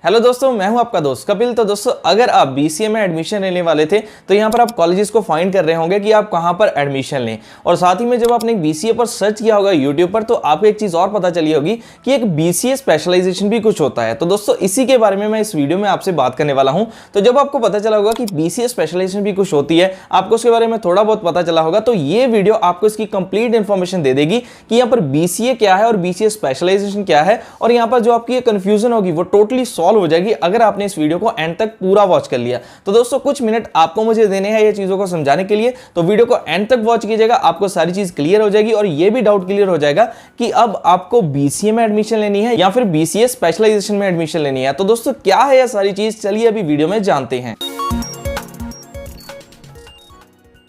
Hello दोस्तों, मैं हूं आपका दोस्त कपिल। तो दोस्तों, अगर आप बीसीए में एडमिशन लेने वाले थे तो यहां पर आप कॉलेजेस को फाइंड कर रहे होंगे कि आप कहां पर एडमिशन लें। और साथ ही में जब आपने बीसीए पर सर्च किया होगा यूट्यूब पर, तो आपको एक चीज और पता चली होगी कि एक बीसीए स्पेशलाइजेशन भी कुछ होता है। तो दोस्तों, इसी के बारे में मैं इस वीडियो में आपसे बात करने वाला हूं। तो जब आपको पता चला होगा कि बीसीए स्पेशलाइजेशन भी कुछ होती है, आपको उसके बारे में थोड़ा बहुत पता चला होगा, तो ये वीडियो आपको इसकी कंप्लीट इंफॉर्मेशन दे देगी कि यहाँ पर बीसीए क्या है और बीसीए स्पेशलाइजेशन क्या है। और यहाँ पर जो आपकी कंफ्यूजन होगी वो टोटली सॉल्व हो जाएगी अगर आपने इस वीडियो को एंड तक पूरा वॉच कर लिया। तो दोस्तों, कुछ मिनट आपको मुझे देने हैं ये चीजों को समझाने के लिए, तो वीडियो को एंड तक वॉच कीजिएगा। आपको सारी चीज क्लियर हो जाएगी और ये भी डाउट क्लियर हो जाएगा कि अब आपको बीसीए में एडमिशन लेनी है या फिर बीसीए स्पेशलाइजेशन में एडमिशन लेनी है। तो दोस्तों, क्या है ये सारी चीज, चलिए अभी वीडियो में जानते हैं।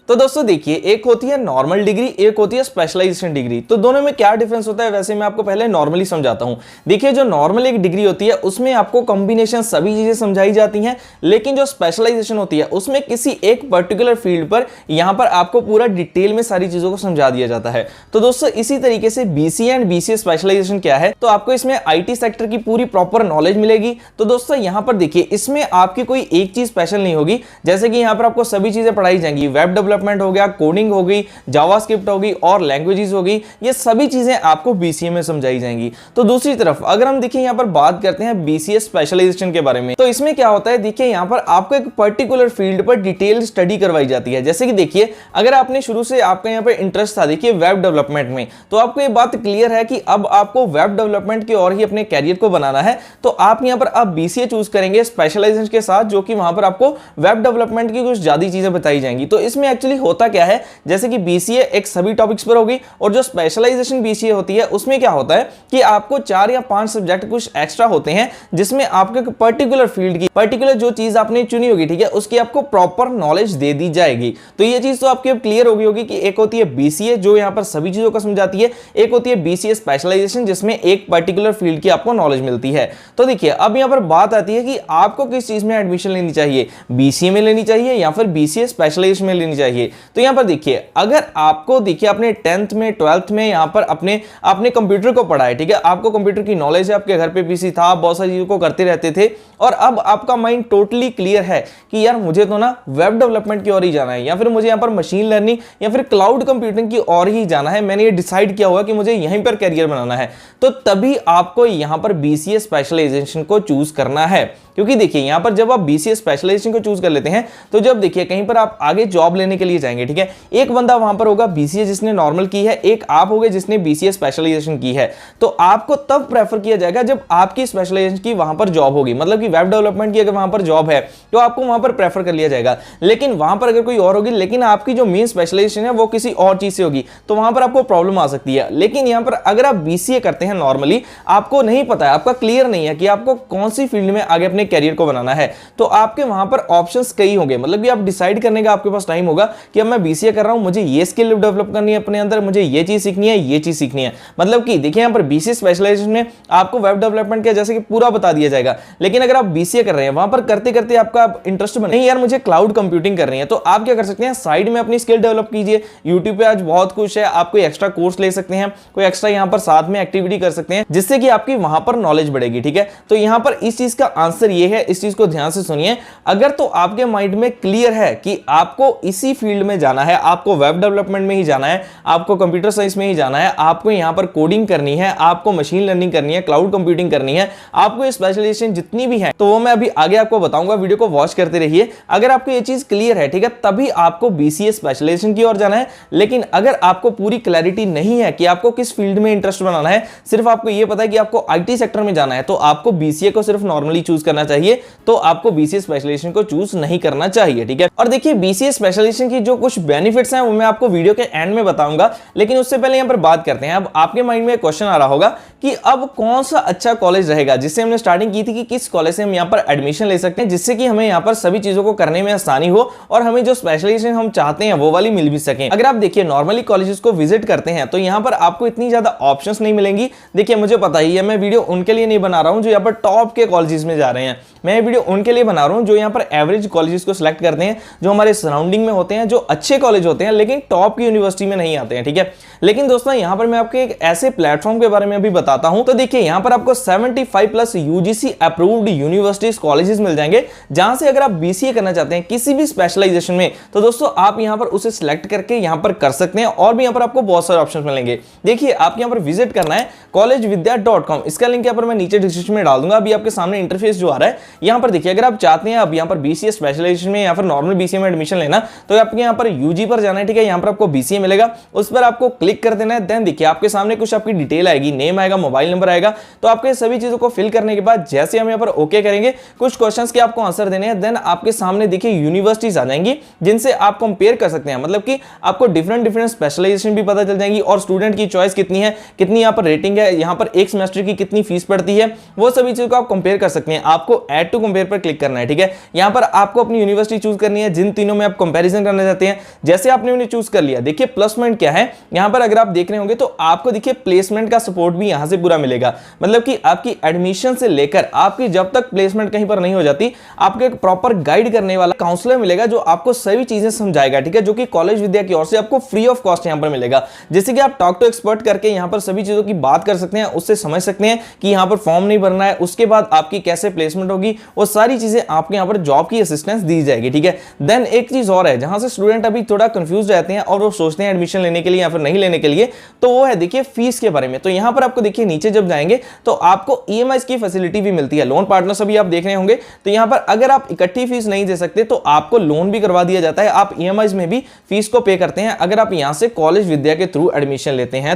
तो दोस्तों देखिए, एक होती है नॉर्मल डिग्री, एक होती है स्पेशलाइजेशन डिग्री। तो दोनों में क्या डिफरेंस होता है, वैसे मैं आपको पहले नॉर्मली समझाता हूं। देखिए, जो नॉर्मल एक डिग्री होती है उसमें आपको कॉम्बिनेशन सभी चीजें समझाई जाती हैं, लेकिन जो स्पेशलाइजेशन होती है उसमें किसी एक पर्टिकुलर फील्ड पर यहां पर आपको पूरा डिटेल में सारी चीजों को समझा दिया जाता है। तो दोस्तों, इसी तरीके से बीसीए एंड बीसीए स्पेशलाइजेशन क्या है, तो आपको इसमें आईटी सेक्टर की पूरी प्रॉपर नॉलेज मिलेगी। तो दोस्तों, यहां पर देखिए, इसमें आपकी कोई एक चीज स्पेशल नहीं होगी। जैसे कि यहां पर आपको सभी चीजें पढ़ाई जाएंगी, वेब डेवलपमेंट हो गया, कोडिंग हो गई, जावास्क्रिप्ट होगी और लैंग्वेजेस होगी, ये सभी चीजें आपको बीसीए में समझाई जाएंगी। तो दूसरी तरफ अगर हम देखिए यहां पर बात करते हैं बीसीए स्पेशलाइजेशन के बारे में, तो इसमें क्या होता है, देखिए यहां पर आपको एक पर्टिकुलर फील्ड पर डिटेल स्टडी करवाई जाती है। जैसे कि देखिए, अगर आपने शुरू से आपका यहां पर इंटरेस्ट था देखिए वेब डेवलपमेंट में, तो आपको ये बात क्लियर है कि अब आपको वेब डेवलपमेंट की और ही अपने कैरियर को बनाना है, तो आप यहां पर अब बीसीए चूज करेंगे स्पेशलाइजेशन के साथ, जो कि वहां पर आपको वेब डेवलपमेंट की कुछ ज्यादा चीजें बताई जाएंगी। तो इसमें एक्चुअली होता क्या है, जैसे कि बीसीए एक सभी टॉपिक्स पर होगी और जो स्पेशलाइजेशन बीसीए होती है उसमें क्या होता है कि आपको 4 या 5 सब्जेक्ट कुछ एक्स्ट्रा होते हैं, जिसमें आपके पर्टिकुलर फील्ड की पर्टिकुलर जो चीज आपने चुनी होगी, ठीक है, उसकी आपको प्रॉपर नॉलेज दे दी जाएगी। तो ये चीज तो आपकी अब क्लियर होगी कि एक होती है बीसीए जो यहां पर सभी चीजों को समझाती है, एक होती है बीसीए स्पेशलाइजेशन जिसमें एक पर्टिकुलर फील्ड की आपको नॉलेज मिलती है। तो देखिए, अब यहां पर बात आती है कि आपको किस चीज में एडमिशन लेनी चाहिए, बीसीए में लेनी चाहिए या फिर बीसीए स्पेशलाइजेशन में लेनी चाहिए। तो यहां पर देखिए, अगर आपको देखिए अपने 10th में 12th में यहां पर अपने कंप्यूटर को पढ़ा है, ठीक है, आपको कंप्यूटर की नॉलेज है, आपके घर पे पीसी था, आप बहुत सारी चीजों को करते रहते थे, और अब आपका माइंड टोटली क्लियर है कि यार मुझे तो ना वेब डेवलपमेंट की ओर ही जाना है, या फिर मुझे यहां पर मशीन लर्निंग या फिर क्लाउड कंप्यूटिंग की ओर ही जाना है, मैंने ये डिसाइड किया हुआ कि मुझे यहीं पर कैरियर बनाना है, तो तभी आपको यहां पर बीसीए स्पेशलाइजेशन को चूज करना है। क्योंकि देखिए, यहां पर जब आप बीसीए स्पेशलाइजेशन को चूज कर लेते हैं, तो जब देखिए कहीं पर आप आगे जॉब लेने के लिए जाएंगे, ठीक है, एक बंदा वहां पर होगा बीसीए जिसने नॉर्मल की है, एक आप होगे जिसने बीसीए स्पेशलाइजेशन की है। तो आपको तब प्रेफर किया जाएगा जब आपकी स्पेशलाइजेशन की वहां पर जॉब होगी, मतलब कि वेब डेवलपमेंट की अगर वहां पर जॉब है तो आपको वहां पर प्रेफर कर लिया जाएगा। लेकिन वहां पर अगर कोई और होगी, लेकिन आपकी जो मेन स्पेशलाइजेशन है वो किसी और चीज से होगी, तो वहां पर आपको प्रॉब्लम आ सकती है। लेकिन यहां पर अगर आप बीसीए करते हैं नॉर्मली, आपको नहीं पता है, आपका क्लियर नहीं है कि आपको कौन सी फील्ड में आगे अपने कैरियर को बनाना है, तो आपके वहां पर ऑप्शंस कई होंगे, मतलब कि आप डिसाइड करने का आपके पास टाइम होगा कि अब मैं बीसीए कर रहा हूं, मुझे ये स्किल डेवलप करनी है अपने अंदर, मुझे ये चीज सीखनी है, ये चीज सीखनी है। मतलब कि देखिए, यहां पर बीसीए स्पेशलाइजेशन में आपको वेब डेवलपमेंट के जैसे कि पूरा बता दिया जाएगा, लेकिन अगर आप बीसीए कर रहे हैं, वहां पर करते करते आपका इंटरेस्ट बने, नहीं यार मुझे क्लाउड कंप्यूटिंग करनी है, तो आप क्या कर सकते हैं, साइड में अपनी स्किल डेवलप कीजिए। यूट्यूब पे आज बहुत कुछ है, आप कोई एक्स्ट्रा कोर्स ले सकते हैं, कोई एक्स्ट्रा यहां पर साथ में एक्टिविटी कर सकते हैं, जिससे कि आपकी वहां पर नॉलेज बढ़ेगी, ठीक है। तो यहां पर इस चीज का आंसर ये है, इस चीज को ध्यान से सुनिए। अगर तो आपके माइंड में क्लियर है कि आपको इसी फील्ड में जाना है, आपको वेब डेवलपमेंट में ही जाना है, आपको कंप्यूटर साइंस में ही जाना है, आपको यहां पर कोडिंग करनी है, आपको मशीन लर्निंग करनी है, क्लाउड कंप्यूटिंग करनी है, आपको ये स्पेशलाइजेशन जितनी भी है, तो वो मैं अभी आगे आपको बताऊंगा, वीडियो को वॉच करते रहिए। अगर आपको ये चीज क्लियर है, ठीक है, तभी आपको बीसीए स्पेशलाइजेशन की ओर जाना है। लेकिन अगर आपको पूरी क्लैरिटी नहीं है कि आपको किस फील्ड में इंटरेस्ट बनाना है, सिर्फ आपको ये पता है कि आपको आईटी सेक्टर में जाना है, तो आपको बीसीए को सिर्फ नॉर्मली चूज करना चाहिए, तो आपको बीसीए स्पेशलाइजेशन को चूज नहीं करना चाहिए, ठीक है। और देखिए, बीसीए स्पेशलाइजेशन की जो कुछ बेनिफिट्स हैं वो मैं आपको वीडियो के एंड में बताऊंगा, लेकिन उससे पहले यहां पर बात करते हैं। अब आपके माइंड में एक क्वेश्चन आ रहा होगा कि अब कौन सा अच्छा कॉलेज रहेगा, जिससे हमने स्टार्टिंग की थी कि किस कॉलेज से हम यहां पर एडमिशन ले सकते हैं, जिससे कि हमें यहां पर सभी चीजों को करने में आसानी हो और हमें जो स्पेशलाइजेशन हम चाहते हैं वो वाली मिल भी सके। अगर आप देखिए नॉर्मली कॉलेजेस को विजिट करते हैं, तो यहां पर आपको इतनी ज्यादा ऑप्शंस नहीं मिलेंगी। देखिए, मुझे पता ही है, मैं वीडियो उनके लिए नहीं बना रहा हूं जो यहां पर टॉप के कॉलेजेस में जा रहे हैं। मैं ये वीडियो उनके लिए बना रहा हूँ जो यहाँ पर एवरेज कॉलेजेस को सिलेक्ट करते हैं, जो हमारे सराउंडिंग में होते हैं, जो अच्छे कॉलेज होते हैं लेकिन टॉप की यूनिवर्सिटी में नहीं आते हैं, ठीक है। लेकिन दोस्तों यहाँ पर मैं आपको एक ऐसे प्लेटफॉर्म के बारे में अभी बताता हूं। तो देखिए यहाँ पर आपको 75 plus UGC approved universities colleges मिल जाएंगे, जहां से अगर आप बीसीए करना चाहते हैं किसी भी स्पेशलाइजेशन में, तो दोस्तों आप यहाँ पर उसे सिलेक्ट करके यहाँ पर कर सकते हैं। और भी यहाँ पर आपको बहुत सारे ऑप्शन मिलेंगे। देखिए आप यहाँ पर विजिट करना है collegevidya.com, इसका लिंक यहाँ पर मैं नीचे डिस्क्रिप्शन में डाल दूंगा। अभी आपके सामने इंटरफेस जो आ रहा है यहाँ पर देखिए, अगर आप चाहते हैं अब यहाँ पर बीसीए स्पेशलाइजेशन में या फिर नॉर्मल बीसीए में एडमिशन लेना, तो आपके यहाँ पर यूजी पर जाना है, ठीक है। यहाँ पर आपको बीसीए मिलेगा, उस पर आपको क्लिक कर देना है। देन देखिए आपके सामने कुछ आपकी डिटेल आएगी, नेम आएगा, मोबाइल नंबर आएगा। तो आपके सभी चीजों को फिल करने के बाद जैसे हम यहाँ पर ओके करेंगे, कुछ क्वेश्चंस के आपको आंसर देने हैं। देन आपके सामने देखिए यूनिवर्सिटीज आ जाएंगी जिनसे आप कंपेयर कर सकते हैं, मतलब कि आपको डिफरेंट स्पेशलाइजेशन भी पता चल जाएंगी और स्टूडेंट की चॉइस कितनी है, कितनी यहाँ पर रेटिंग है, यहाँ पर एक सेमेस्टर की कितनी फीस पड़ती है, वो सभी चीजों को आप कंपेयर कर सकते हैं। आपको ऐड टू कंपेयर पर क्लिक करना है, ठीक है। यहाँ पर आपको अपनी यूनिवर्सिटी चूज करनी है जिन तीनों में आप कंपैरिजन करना चाहते हैं। जैसे आपने उन्हें चूज कर लिया, देखिए प्लस पॉइंट क्या है यहाँ पर अगर आप देख रहे होंगे तो आपको देखिए प्लेसमेंट का सपोर्ट भी यहां से पूरा मिलेगा। मतलब कि आपकी एडमिशन से लेकर आपकी जब तक प्लेसमेंट कहीं पर नहीं हो जाती, आपको एक प्रॉपर गाइड करने वाला काउंसलर मिलेगा जो आपको सभी चीजें समझाएगा, ठीक है, जो कि कॉलेज विद्या की ओर से आपको फ्री ऑफ कॉस्ट यहां पर मिलेगा। जैसे कि आप टॉक टू एक्सपर्ट करके यहां पर सभी चीजों की बात कर सकते हैं, उससे समझ सकते हैं कि यहां पर फॉर्म नहीं भरना है, उसके बाद आपकी कैसे प्लेसमेंट होगी, वो सारी चीजें आपको यहां पर जॉब की असिस्टेंस दी जाएगी, ठीक है। देन एक चीज और है जहां से स्टूडेंट अभी थोड़ा कंफ्यूज रहते हैं और वो सोचते हैं एडमिशन लेने के लिए या फिर नहीं लेने के लिए, तो वो है देखिए फीस के बारे में। तो यहां पर आपको देखिए नीचे जब जाएंगे तो आपको ईएमआई की फैसिलिटी भी मिलती है, लोन पार्टनर्स अभी आप देख रहे होंगे। तो यहां पर अगर आप इकट्ठी फीस नहीं दे सकते तो आपको लोन भी करवा दिया जाता है, आप ईएमआई में भी फीस को पे करते हैं अगर आप यहां से कॉलेज विद्या के थ्रू एडमिशन लेते हैं।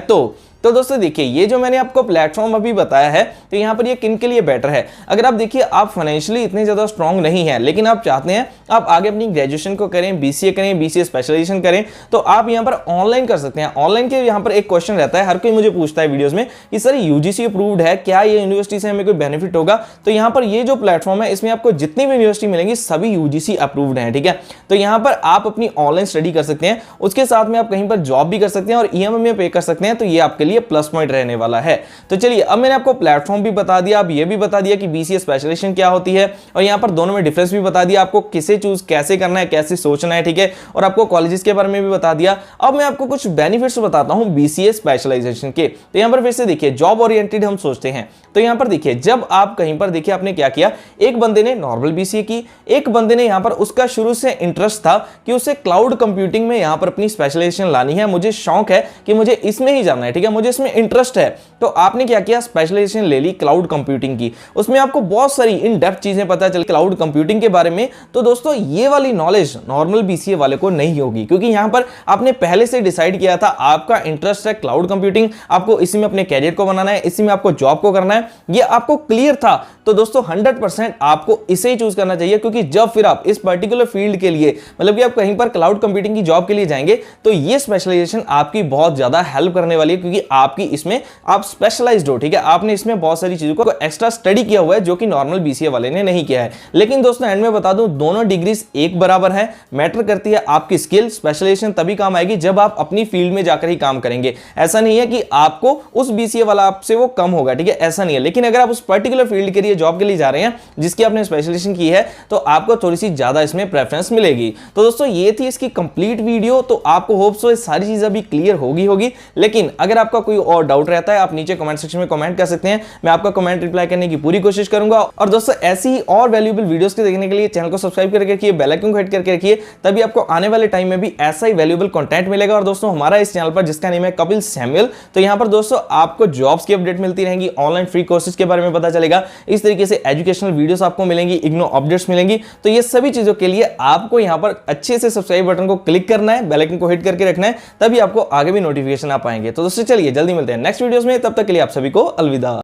तो दोस्तों देखिए ये जो मैंने आपको प्लेटफॉर्म अभी बताया है, तो यहाँ पर ये किन के लिए बेटर है। अगर आप देखिए आप फाइनेंशियली इतने ज्यादा स्ट्रांग नहीं है लेकिन आप चाहते हैं आप आगे अपनी ग्रेजुएशन को करें, बीसीए करें, बीसीए स्पेशलाइजेशन करें, तो आप यहाँ पर ऑनलाइन कर सकते हैं। ऑनलाइन के यहाँ पर एक क्वेश्चन रहता है, हर कोई मुझे पूछता है वीडियोस में कि सर यूजीसी अप्रूव्ड है, क्या ये यूनिवर्सिटी से हमें कोई बेनिफिट होगा। तो यहाँ पर ये जो प्लेटफॉर्म है इसमें आपको जितनी भी यूनिवर्सिटी मिलेंगी सभी यूजीसी अप्रूव्ड है, ठीक है। तो यहाँ पर आप अपनी ऑनलाइन स्टडी कर सकते हैं, उसके साथ में आप कहीं पर जॉब भी कर सकते हैं और ईएमआई में पे कर सकते हैं। तो ये आपके लिए प्लस पॉइंट रहने वाला है। तो चलिए अब मैंने आपको प्लेटफॉर्म भी बता दिया, अब ये भी बता दिया कि बीसीए स्पेशलाइजेशन क्या होती है और यहाँ पर दोनों में डिफरेंस भी बता दिया, आपको किसे चूज कैसे करना है, कैसे सोचना है, ठीक है। और आपको कॉलेजेस के बारे में भी बता दिया। अब मैं आपको कुछ बेनिफिट्स बताता हूं बीसीए स्पेशलाइजेशन के। तो यहाँ पर फिर से देखिए जॉब ओरिएंटेड हम सोचते हैं, तो यहाँ पर देखिए जब आप कहीं पर देखिए आपने क्या किया, एक बंदे ने नॉर्मल बीसीए की, एक बंदे ने यहाँ पर उसका शुरू से इंटरेस्ट था कि उसे क्लाउड कंप्यूटिंग में यहाँ पर अपनी स्पेशलाइजेशन लानी है, मुझे शौक है कि मुझे इसमें ही जाना है, ठीक है, मुझे इसमें इंटरेस्ट है। तो आपने क्या किया, स्पेशलाइजेशन ले ली क्लाउड कंप्यूटिंग की। उसमें आपको बहुत सारी इन डेप्थ चीजें पता चल क्लाउड कंप्यूटिंग के बारे में। तो दोस्तों ये वाली नॉलेज नॉर्मल बीसीए वाले को नहीं होगी, क्योंकि यहां पर आपने पहले से डिसाइड किया था आपका इंटरेस्ट है क्लाउड कंप्यूटिंग, आपको इसी में अपने कैरियर को बनाना है, इसी में आपको जॉब को करना है, ये आपको क्लियर था। तो दोस्तों 100% आपको इसे ही चूज करना चाहिए, क्योंकि जब फिर आप इस पर्टिकुलर फील्ड के लिए मतलब कि आप कहीं पर क्लाउड कंप्यूटिंग की जॉब के लिए जाएंगे तो ये स्पेशलाइजेशन आपकी बहुत ज्यादा हेल्प करने वाली है, क्योंकि आपकी इसमें आप स्पेशलाइज्ड हो, ठीक है, आपने इसमें बहुत सारी चीजों को एक्स्ट्रा स्टडी किया हुआ है जो कि नॉर्मल बीसीए वाले ने नहीं किया है। लेकिन दोस्तों एंड में बता दूं दोनों डिग्रीज एक बराबर है, मैटर करती है आपकी स्किल। स्पेशलाइजेशन तभी काम आएगी जब आप अपनी फील्ड में जाकर ही काम करेंगे। ऐसा नहीं है कि आपको उस बीसीए वाला आपसे वो कम होगा, ठीक है, ऐसा नहीं है। लेकिन अगर आप उस पर्टिकुलर फील्ड के लिए जॉब के लिए जा रहे हैं जिसकी आपने स्पेशलाइजेशन की है, तो आपको थोड़ी सी ज्यादा इसमें प्रेफरेंस मिलेगी। तो दोस्तों ये थी इसकी कंप्लीट वीडियो। तो आपको होप सो सारी चीजें अभी क्लियर होगी। लेकिन अगर आपका कोई और डाउट रहता है आप नीचे कमेंट सेक्शन में कमेंट कर सकते हैं, मैं आपका कमेंट रिप्लाई करने की पूरी कोशिश करूंगा। और दोस्तों ऐसी ही और वैल्यूएबल वीडियोस को देखने के लिए चैनल को सब्सक्राइब करके रखिए, बेल आइकन को हिट करके रखिए, तभी आपको आने वाले टाइम में भी ऐसा ही वैल्यूएबल कंटेंट मिलेगा। और दोस्तों हमारा इस चैनल पर जिसका नेम है कपिल सैमुअल, तो यहां पर दोस्तों आपको जॉब्स की अपडेट मिलती रहेंगी, ऑनलाइन फ्री कोर्सेज के बारे में पता चलेगा, इस तरीके से एजुकेशनल वीडियोस आपको मिलेंगी, इग्नो अपडेट्स मिलेंगी। तो ये सभी चीजों के लिए आपको यहां पर अच्छे से सब्सक्राइब बटन को क्लिक करना है, बेल आइकन को हिट करके रखना है, तभी आपको आगे भी नोटिफिकेशन आ पाएंगे। तो दोस्तों चलिए जल्दी मिलते हैं नेक्स्ट वीडियोस में, तब तक के लिए आप सभी को अलविदा।